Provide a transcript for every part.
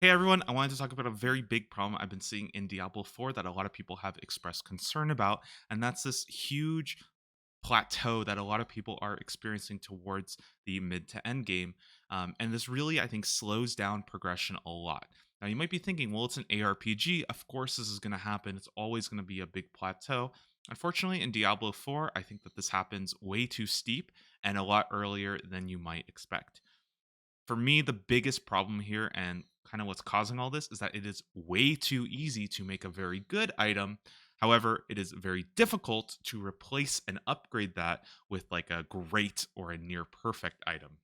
Hey everyone, I wanted to talk about a very big problem I've been seeing in Diablo 4 that a lot of people have expressed concern about, and that's this huge plateau that a lot of people are experiencing towards the mid to end game. And this really, I think, slows down progression a lot. Now, you might be thinking, well, it's an ARPG. Of course, this is going to happen. It's always going to be a big plateau. Unfortunately, in Diablo 4, I think that this happens way too steep and a lot earlier than you might expect. For me, the biggest problem here and kind of what's causing all this is that it is way too easy to make a very good item. However, it is very difficult to replace and upgrade that with like a great or a near perfect item.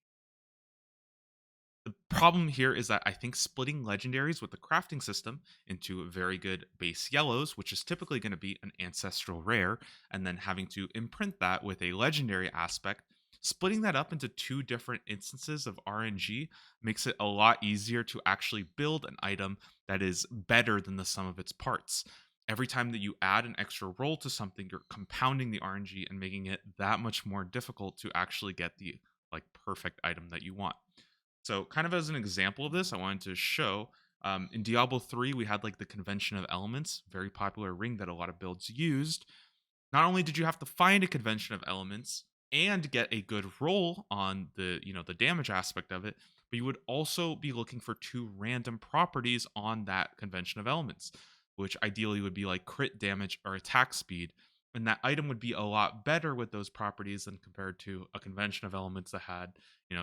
The problem here is that I think splitting legendaries with the crafting system into very good base yellows, which is typically going to be an ancestral rare, and then having to imprint that with a legendary aspect, splitting that up into two different instances of RNG makes it a lot easier to actually build an item that is better than the sum of its parts. Every time that you add an extra roll to something, you're compounding the RNG and making it that much more difficult to actually get the like perfect item that you want. So, kind of as an example of this, I wanted to show in Diablo 3, we had like the convention of elements, very popular ring that a lot of builds used. Not only did you have to find a convention of elements and get a good roll on the damage aspect of it, but you would also be looking for two random properties on that convention of elements, which ideally would be like crit damage or attack speed. And that item would be a lot better with those properties than compared to a convention of elements that had,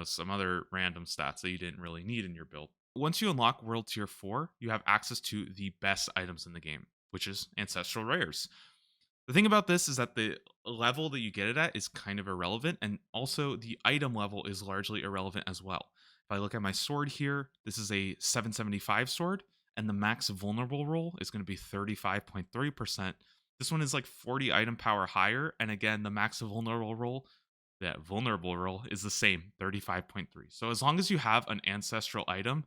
some other random stats that you didn't really need in your build. Once you unlock World Tier 4, you have access to the best items in the game, which is Ancestral Rares. The thing about this is that the level that you get it at is kind of irrelevant, and also the item level is largely irrelevant as well. If I look at my sword here, this is a 775 sword, and the max vulnerable roll is going to be 35.3%. This one is like 40 item power higher, and again, the max vulnerable roll, that vulnerable roll is the same, 35.3. So as long as you have an ancestral item,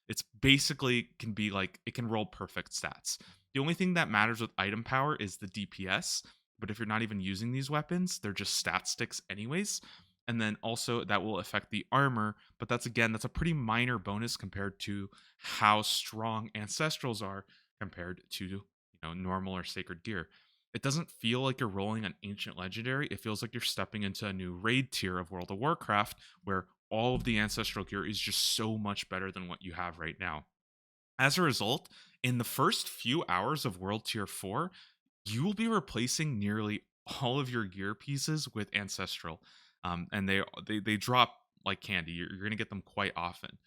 it's basically can be like it can roll perfect stats. The only thing that matters with item power is the DPS, but if you're not even using these weapons, they're just stat sticks anyways. And then also that will affect the armor, but that's a pretty minor bonus compared to how strong ancestrals are compared to, normal or sacred gear. It doesn't feel like you're rolling an ancient legendary. It feels like you're stepping into a new raid tier of World of Warcraft where all of the ancestral gear is just so much better than what you have right now. As a result, in the first few hours of World Tier 4, you will be replacing nearly all of your gear pieces with ancestral. And they drop like candy. You're going to get them quite often.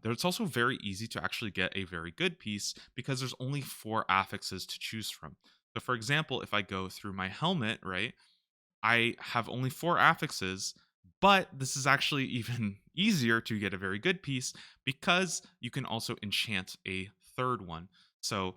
It's also very easy to actually get a very good piece because there's only four affixes to choose from. So, for example, if I go through my helmet, right, I have only four affixes, but this is actually even easier to get a very good piece because you can also enchant a third one. So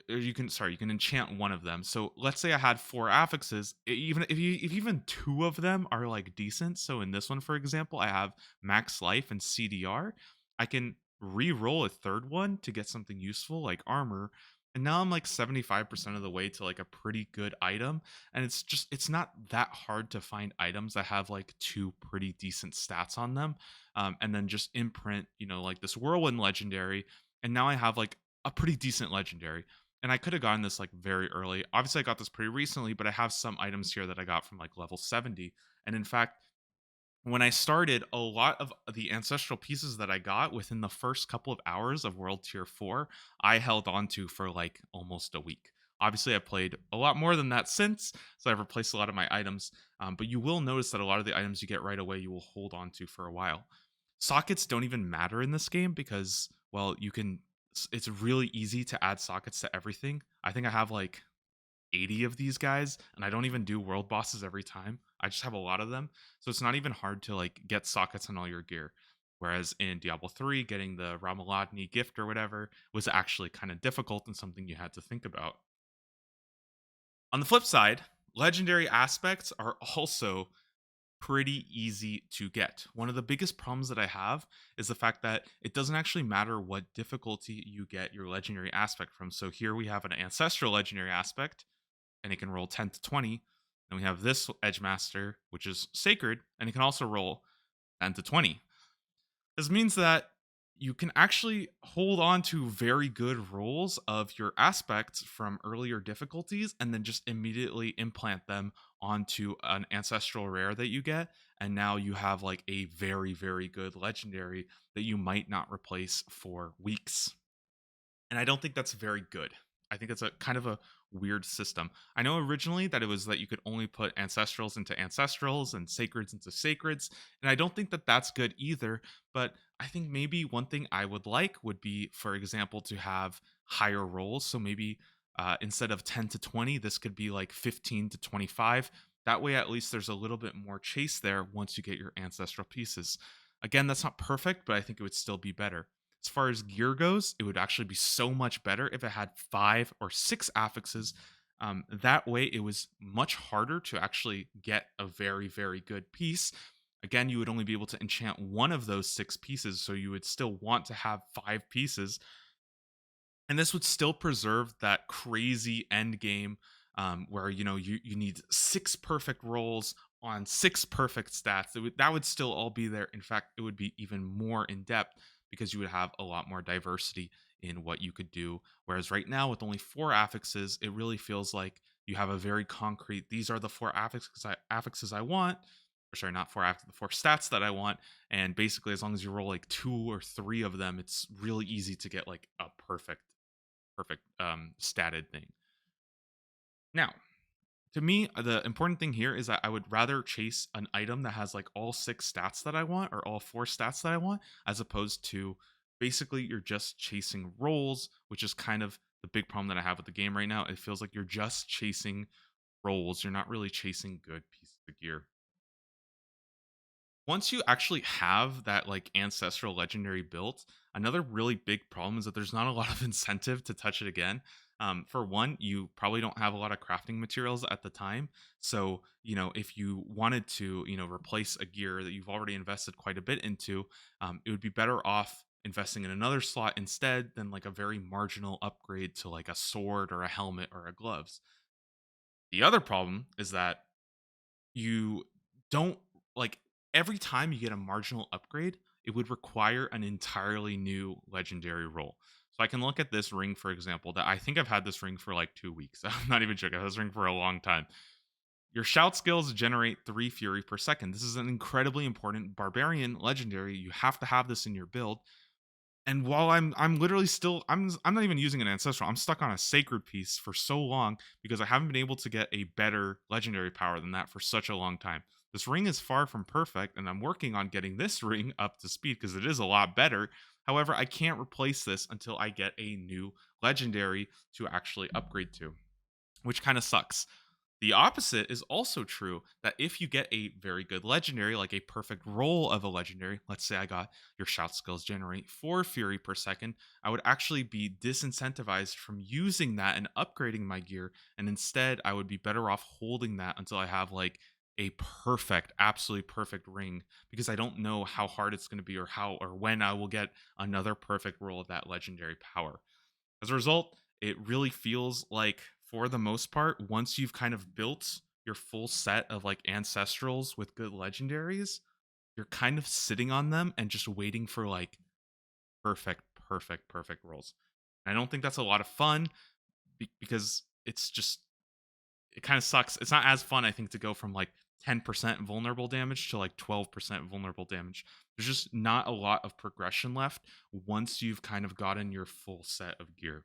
you can enchant one of them. So let's say I had four affixes, even if even two of them are like decent. So in this one, for example, I have max life and CDR. I can re-roll a third one to get something useful like armor. And now I'm like 75% of the way to like a pretty good item. And it's not that hard to find items that have like two pretty decent stats on them. And then just imprint, like this whirlwind legendary. And now I have like a pretty decent legendary, and I could have gotten this like very early. Obviously, I got this pretty recently, but I have some items here that I got from like level 70. And in fact, when I started, a lot of the ancestral pieces that I got within the first couple of hours of World Tier 4, I held on to for like almost a week. Obviously, I've played a lot more than that since, so I've replaced a lot of my items. But you will notice that a lot of the items you get right away, you will hold on to for a while. Sockets don't even matter in this game because, well, it's really easy to add sockets to everything. I think I have like 80 of these guys, and I don't even do world bosses every time. I just have a lot of them. So it's not even hard to like get sockets on all your gear. Whereas in Diablo 3, getting the Ramaladni gift or whatever was actually kind of difficult and something you had to think about. On the flip side, legendary aspects are also pretty easy to get. One of the biggest problems that I have is the fact that it doesn't actually matter what difficulty you get your legendary aspect from. So here we have an ancestral legendary aspect, and it can roll 10 to 20. And we have this Edge Master, which is sacred, and it can also roll 10 to 20. This means that you can actually hold on to very good rolls of your aspects from earlier difficulties and then just immediately implant them onto an ancestral rare that you get. And now you have like a very, very good legendary that you might not replace for weeks. And I don't think that's very good. I think it's a kind of a weird system. I know originally that it was that you could only put ancestrals into ancestrals and sacreds into sacreds, and I don't think that that's good either. But I think maybe one thing I would like would be, for example, to have higher rolls. So maybe instead of 10 to 20, this could be like 15 to 25. That way, at least there's a little bit more chase there once you get your ancestral pieces. Again, that's not perfect, but I think it would still be better. As far as gear goes, it would actually be so much better if it had 5 or 6 affixes. That way, it was much harder to actually get a very, very good piece. Again, you would only be able to enchant one of those 6 pieces, so you would still want to have 5 pieces, and this would still preserve that crazy end game where you need 6 perfect rolls on 6 perfect stats. That would still all be there. In fact, it would be even more in depth because you would have a lot more diversity in what you could do. Whereas right now, with only 4 affixes, it really feels like you have a very concrete. These are the 4 affixes I want. Or sorry, not 4 affixes, the 4 stats that I want. And basically, as long as you roll like 2 or 3 of them, it's really easy to get like a perfect statted thing. Now, to me, the important thing here is that I would rather chase an item that has like all 6 stats that I want or all 4 stats that I want, as opposed to basically you're just chasing rolls, which is kind of the big problem that I have with the game right now. It feels like you're just chasing rolls. You're not really chasing good pieces of gear. Once you actually have that like ancestral legendary built, another really big problem is that there's not a lot of incentive to touch it again. For one, you probably don't have a lot of crafting materials at the time. So, if you wanted to, replace a gear that you've already invested quite a bit into, it would be better off investing in another slot instead than like a very marginal upgrade to like a sword or a helmet or a gloves. The other problem is that you don't like every time you get a marginal upgrade, it would require an entirely new legendary role. So I can look at this ring, for example, that I think I've had this ring for like 2 weeks. I'm not even joking. I've had this ring for a long time. Your shout skills generate 3 fury per second. This is an incredibly important barbarian legendary. You have to have this in your build. And while I'm literally still I'm not even using an ancestral. I'm stuck on a sacred piece for so long because I haven't been able to get a better legendary power than that for such a long time. This ring is far from perfect, and I'm working on getting this ring up to speed because it is a lot better. However, I can't replace this until I get a new legendary to actually upgrade to, which kind of sucks. The opposite is also true that if you get a very good legendary, like a perfect roll of a legendary, let's say I got your shout skills generate 4 fury per second, I would actually be disincentivized from using that and upgrading my gear. And instead, I would be better off holding that until I have like a perfect, absolutely perfect ring because I don't know how hard it's going to be or how or when I will get another perfect roll of that legendary power. As a result, it really feels like, for the most part, once you've kind of built your full set of like ancestrals with good legendaries, you're kind of sitting on them and just waiting for like perfect rolls. And I don't think that's a lot of fun because it kind of sucks. It's not as fun, I think, to go from like 10% vulnerable damage to like 12% vulnerable damage. There's just not a lot of progression left once you've kind of gotten your full set of gear.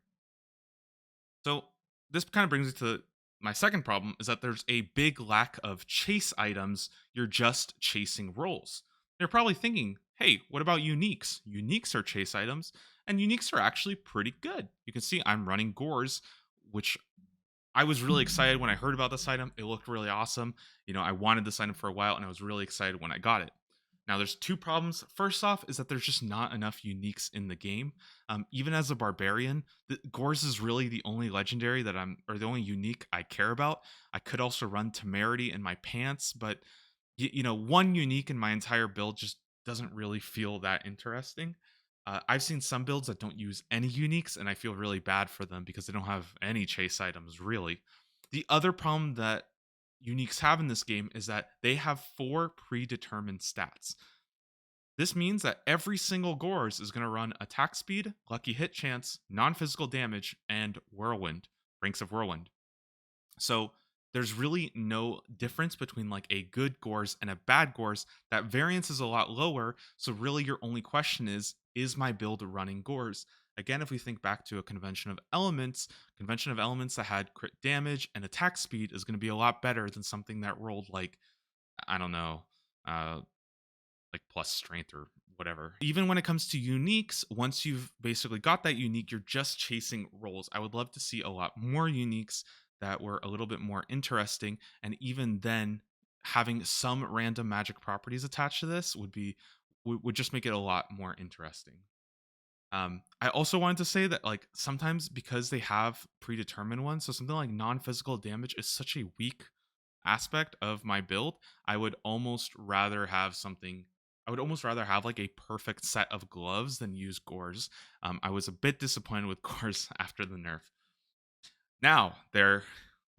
So this kind of brings me to my second problem is that there's a big lack of chase items. You're just chasing rolls. You're probably thinking, hey, what about uniques? Uniques are chase items, and uniques are actually pretty good. You can see I'm running gores, which I was really excited when I heard about this item. It looked really awesome. I wanted this item for a while and I was really excited when I got it. Now, there's 2 problems. First off, is that there's just not enough uniques in the game. Even as a barbarian, Gores is really the only legendary or the only unique I care about. I could also run Temerity in my pants, but one unique in my entire build just doesn't really feel that interesting. I've seen some builds that don't use any uniques, and I feel really bad for them because they don't have any chase items, really. The other problem that uniques have in this game is that they have 4 predetermined stats. This means that every single Gores is going to run attack speed, lucky hit chance, non physical damage, and whirlwind, ranks of whirlwind. So there's really no difference between like a good Gores and a bad Gores. That variance is a lot lower. So really your only question is my build running Gores? Again, if we think back to a convention of elements that had crit damage and attack speed is going to be a lot better than something that rolled like, I don't know, uh, like plus strength or whatever. Even when it comes to uniques, once you've basically got that unique, you're just chasing rolls. I would love to see a lot more uniques that were a little bit more interesting. And even then, having some random magic properties attached to this would just make it a lot more interesting. I also wanted to say that like sometimes because they have predetermined ones, so something like non-physical damage is such a weak aspect of my build. I would almost rather have like a perfect set of gloves than use Gores. I was a bit disappointed with Gores after the nerf. Now, there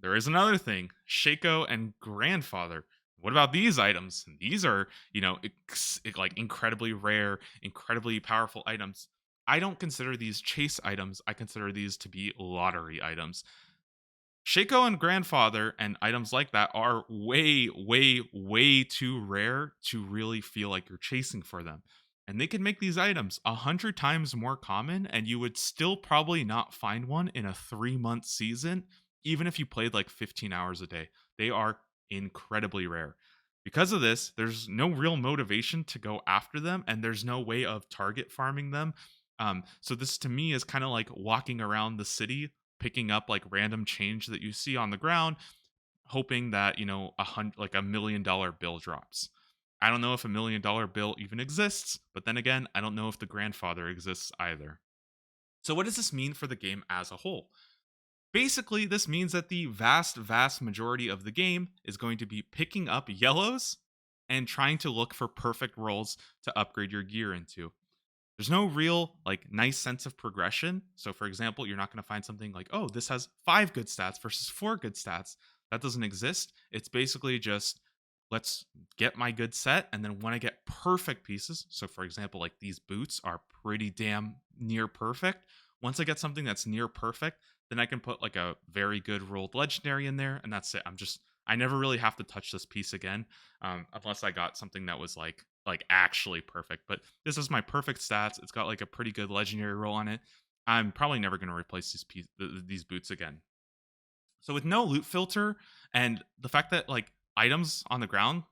is another thing. Shaco and Grandfather. What about these items? These are, like incredibly rare, incredibly powerful items. I don't consider these chase items. I consider these to be lottery items. Shaco and Grandfather and items like that are way, way, way too rare to really feel like you're chasing for them. And they can make these items 100 times more common, and you would still probably not find one in a 3 month season, even if you played like 15 hours a day. They are incredibly rare. Because of this, there's no real motivation to go after them, and there's no way of target farming them. So this to me is kind of like walking around the city picking up like random change that you see on the ground, hoping that like $1 million bill drops. I don't know if $1 million bill even exists, but then again, I don't know if the grandfather exists either. So what does this mean for the game as a whole? Basically, this means that the vast, vast majority of the game is going to be picking up yellows and trying to look for perfect rolls to upgrade your gear into. There's no real like nice sense of progression. So for example, you're not going to find something like, "Oh, this has 5 good stats versus 4 good stats." That doesn't exist. It's basically just let's get my good set and then when I get perfect pieces, so for example, like these boots are pretty damn near perfect. Once I get something that's near perfect, then I can put like a very good rolled legendary in there and that's it. I never really have to touch this piece again, unless I got something that was like actually perfect. But this is my perfect stats. It's got like a pretty good legendary roll on it. I'm probably never going to replace these boots again. So with no loot filter and the fact that like items on the ground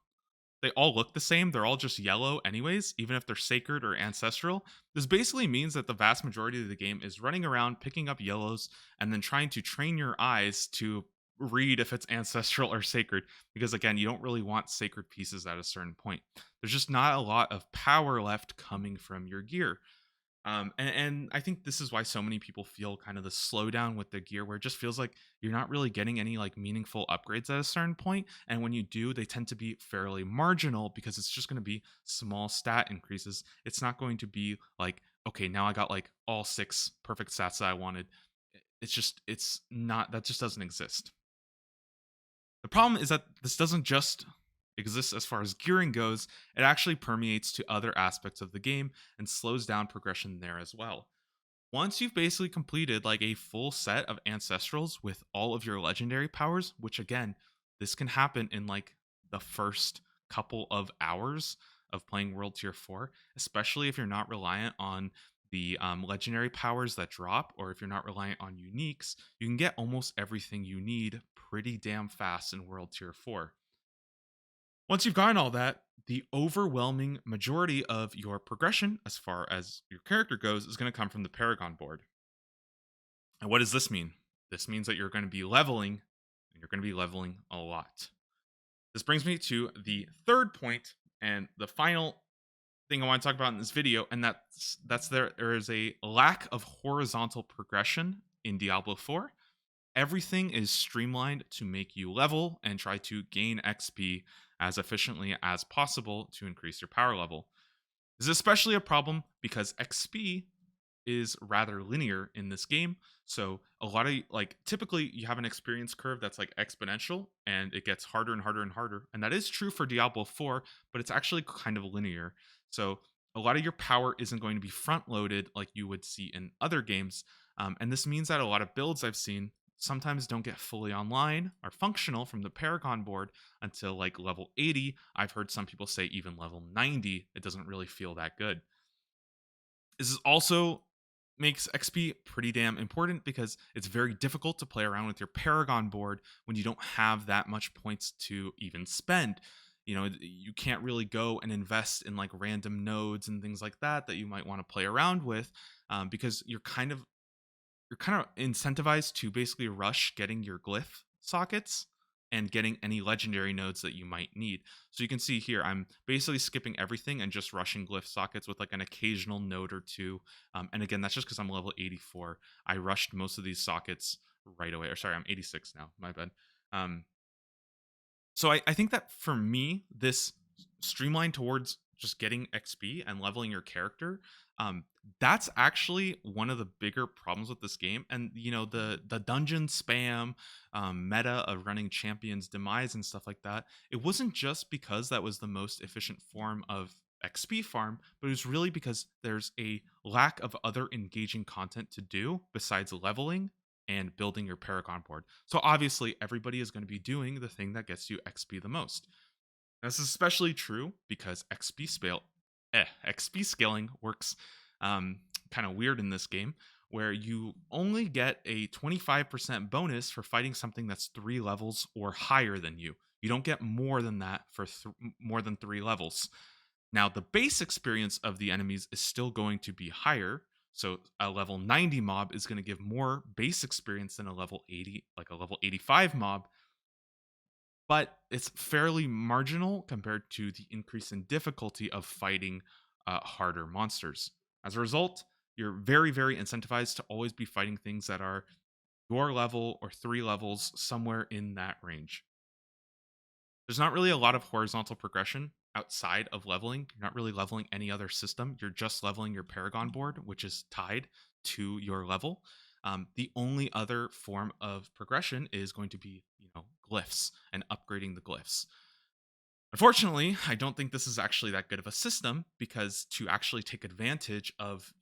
they all look the same. They're all just yellow, anyways, even if they're sacred or ancestral. This basically means that the vast majority of the game is running around, picking up yellows, and then trying to train your eyes to read if it's ancestral or sacred. Because again, you don't really want sacred pieces at a certain point. There's just not a lot of power left coming from your gear. And I think this is why so many people feel kind of the slowdown with the gear, where it just feels like you're not really getting any like meaningful upgrades at a certain point. And when you do, they tend to be fairly marginal because it's just going to be small stat increases. It's not going to be like, okay, now I got like all 6 perfect stats that I wanted. It's not, that just doesn't exist. The problem is that this doesn't just exist as far as gearing goes, it actually permeates to other aspects of the game and slows down progression there as well. Once you've basically completed like a full set of ancestrals with all of your legendary powers, which again, this can happen in like the first couple of hours of playing World Tier 4, especially if you're not reliant on the legendary powers that drop, or if you're not reliant on uniques, you can get almost everything you need pretty damn fast in World Tier 4. Once you've gotten all that, the overwhelming majority of your progression, as far as your character goes, is going to come from the Paragon board. And what does this mean? This means that you're going to be leveling, and you're going to be leveling a lot. This brings me to the third point and the final thing I want to talk about in this video, and that's there is a lack of horizontal progression in Diablo 4. Everything is streamlined to make you level and try to gain XP as efficiently as possible to increase your power level. This is especially a problem because XP is rather linear in this game. So a lot of like typically you have an experience curve that's like exponential and it gets harder and harder and harder. And that is true for Diablo 4, but it's actually kind of linear. So a lot of your power isn't going to be front loaded like you would see in other games. And this means that a lot of builds I've seen sometimes don't get fully online or functional from the Paragon board until like level 80. I've heard some people say even level 90, it doesn't really feel that good. This is also makes XP pretty damn important because it's very difficult to play around with your Paragon board when you don't have that much points to even spend. You can't really go and invest in like random nodes and things like that you might want to play around with, because you're kind of incentivized to basically rush getting your glyph sockets and getting any legendary nodes that you might need. So you can see here, I'm basically skipping everything and just rushing glyph sockets with like an occasional node or two. And again, that's just because I'm level 84. I rushed most of these sockets right away. Or sorry, I'm 86 now. My bad. Um, so I think that for me, this streamline towards just getting XP and leveling your character, um, that's actually one of the bigger problems with this game. And the dungeon spam, meta of running champions demise and stuff like that. It wasn't just because that was the most efficient form of XP farm, but it was really because there's a lack of other engaging content to do besides leveling and building your Paragon board. So obviously, everybody is going to be doing the thing that gets you XP the most. This is especially true because XP scaling works kind of weird in this game, where you only get a 25% bonus for fighting something that's 3 levels or higher than you. You don't get more than that for more than 3 levels. Now, the base experience of the enemies is still going to be higher. So a level 90 mob is going to give more base experience than a level 80, like a level 85 mob, but it's fairly marginal compared to the increase in difficulty of fighting harder monsters. As a result, you're very, very incentivized to always be fighting things that are your level or 3 levels, somewhere in that range. There's not really a lot of horizontal progression outside of leveling. You're not really leveling any other system. You're just leveling your Paragon board, which is tied to your level. The only other form of progression is going to be, glyphs and upgrading the glyphs. Unfortunately, I don't think this is actually that good of a system because to actually take advantage of,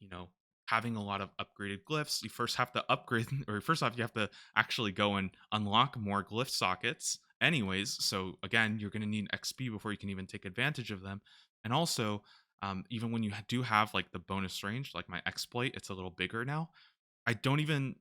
having a lot of upgraded glyphs, you first have to upgrade, or first off, you have to actually go and unlock more glyph sockets anyways. So again, you're going to need XP before you can even take advantage of them. And also, even when you do have like the bonus range, like my exploit, it's a little bigger now. I don't even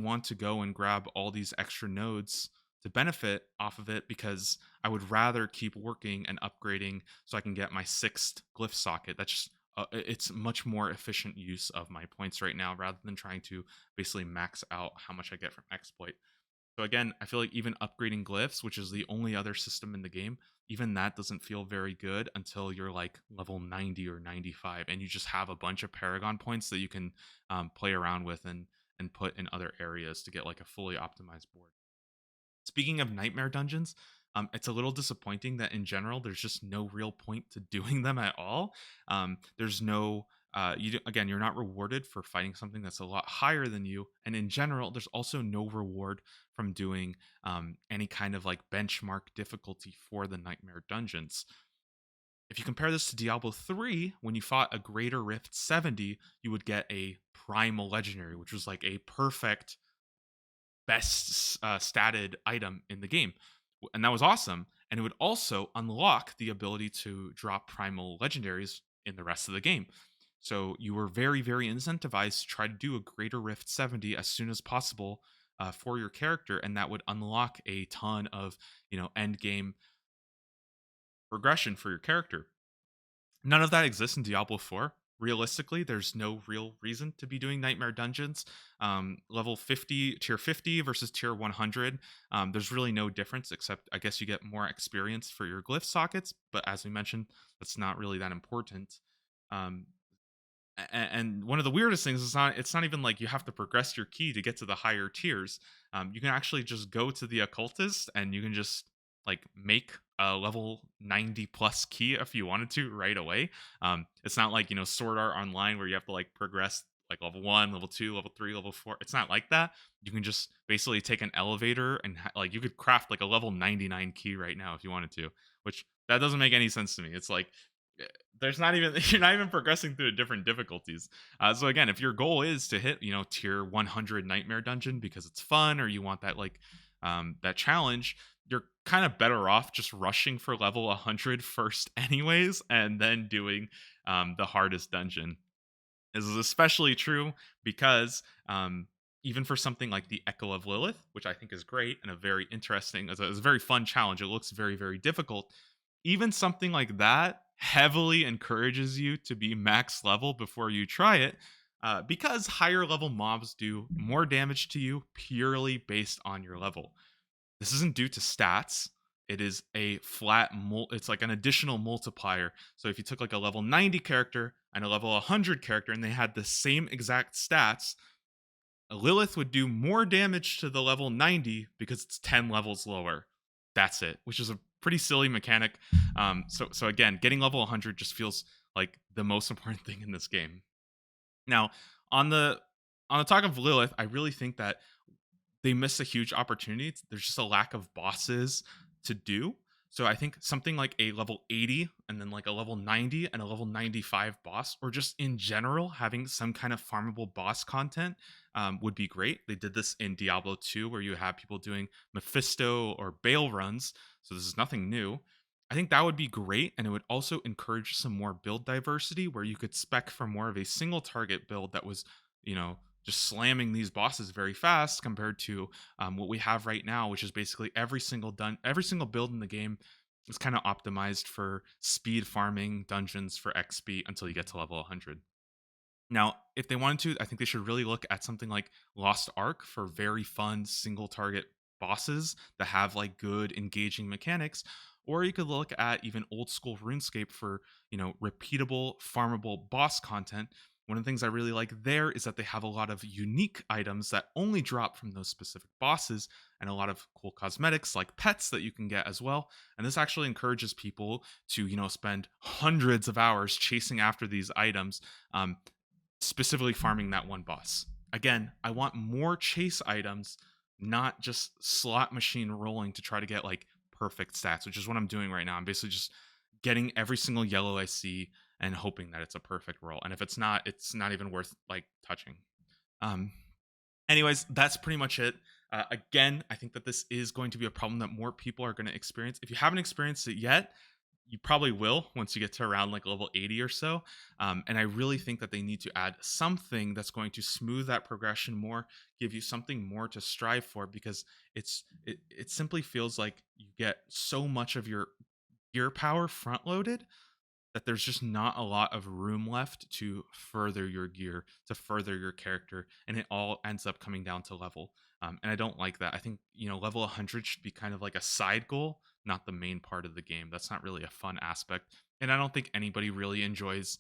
want to go and grab all these extra nodes to benefit off of it because I would rather keep working and upgrading so I can get my sixth glyph socket. That's just it's much more efficient use of my points right now rather than trying to basically max out how much I get from exploit. So again, I feel like even upgrading glyphs, which is the only other system in the game, even that doesn't feel very good until you're like level 90 or 95 and you just have a bunch of Paragon points that you can play around with and put in other areas to get like a fully optimized board. Speaking of nightmare dungeons, it's a little disappointing that in general there's just no real point to doing them at all. There's no again, you're not rewarded for fighting something that's a lot higher than you, and in general, there's also no reward from doing any kind of like benchmark difficulty for the nightmare dungeons. If you compare this to Diablo 3, when you fought a Greater Rift 70, you would get a Primal Legendary, which was like a perfect best statted item in the game. And that was awesome. And it would also unlock the ability to drop primal legendaries in the rest of the game. So you were very, very incentivized to try to do a Greater Rift 70 as soon as possible for your character, and that would unlock a ton of end game progression for your character. None of that exists in Diablo 4. Realistically, there's no real reason to be doing Nightmare Dungeons. Level 50, tier 50 versus tier 100, there's really no difference except I guess you get more experience for your glyph sockets, but as we mentioned, that's not really that important. Um, and one of the weirdest things is it's not even like you have to progress your key to get to the higher tiers. You can actually just go to the occultist and you can just like make a level 90 plus key if you wanted to right away. It's not like Sword Art Online where you have to like progress like level 1, level 2, level 3, level 4. It's not like that. You can just basically take an elevator and like you could craft like a level 99 key right now if you wanted to, which that doesn't make any sense to me. It's like eh, there's not even you're not even progressing through the different difficulties. So again, if your goal is to hit, tier 100 nightmare dungeon because it's fun or you want that that challenge, you're kind of better off just rushing for level 100 first anyways and then doing the hardest dungeon. This is especially true because even for something like the Echo of Lilith, which I think is great and a very interesting, it's a very fun challenge. It looks very, very difficult. Even something like that heavily encourages you to be max level before you try it, because higher level mobs do more damage to you purely based on your level. This isn't due to stats. It is a it's like an additional multiplier. So if you took like a level 90 character and a level 100 character and they had the same exact stats, a Lilith would do more damage to the level 90 because it's 10 levels lower. That's it, which is a pretty silly mechanic. So again, getting level 100 just feels like the most important thing in this game. Now, on the on the talk of Lilith, I really think that they miss a huge opportunity. There's just a lack of bosses to do. So I think something like a level 80 and then like a level 90 and a level 95 boss, or just in general having some kind of farmable boss content, would be great. They did this in Diablo 2 where you have people doing Mephisto or Bale runs. So this is nothing new. I think that would be great. And it would also encourage some more build diversity where you could spec for more of a single target build that was, just slamming these bosses very fast compared to what we have right now, which is basically every single build in the game is kind of optimized for speed farming dungeons for XP until you get to level 100. Now, if they wanted to, I think they should really look at something like Lost Ark for very fun single target bosses that have like good engaging mechanics. Or you could look at even old school RuneScape for, repeatable, farmable boss content. One of the things I really like there is that they have a lot of unique items that only drop from those specific bosses and a lot of cool cosmetics like pets that you can get as well. And this actually encourages people to, spend hundreds of hours chasing after these items. Specifically farming that one boss. Again, I want more chase items, not just slot machine rolling to try to get like perfect stats, which is what I'm doing right now. I'm basically just getting every single yellow I see and hoping that it's a perfect roll. And if it's not even worth like touching. Um, Anyways, that's pretty much it. Again, I think that this is going to be a problem that more people are going to experience. If you haven't experienced it yet, you probably will once you get to around like level 80 or so. And I really think that they need to add something that's going to smooth that progression more, give you something more to strive for, because it simply feels like you get so much of your gear power front loaded that there's just not a lot of room left to further your gear, to further your character, and it all ends up coming down to level. And I don't like that. I think level 100 should be kind of like a side goal, not the main part of the game. That's not really a fun aspect, and I don't think anybody really enjoys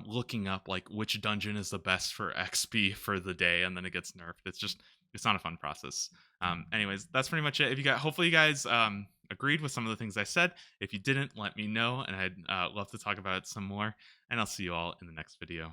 looking up like which dungeon is the best for XP for the day, and then it gets nerfed. It's not a fun process. Anyways, that's pretty much it. If you got, hopefully you guys agreed with some of the things I said. If you didn't, let me know, and I'd love to talk about it some more. And I'll see you all in the next video.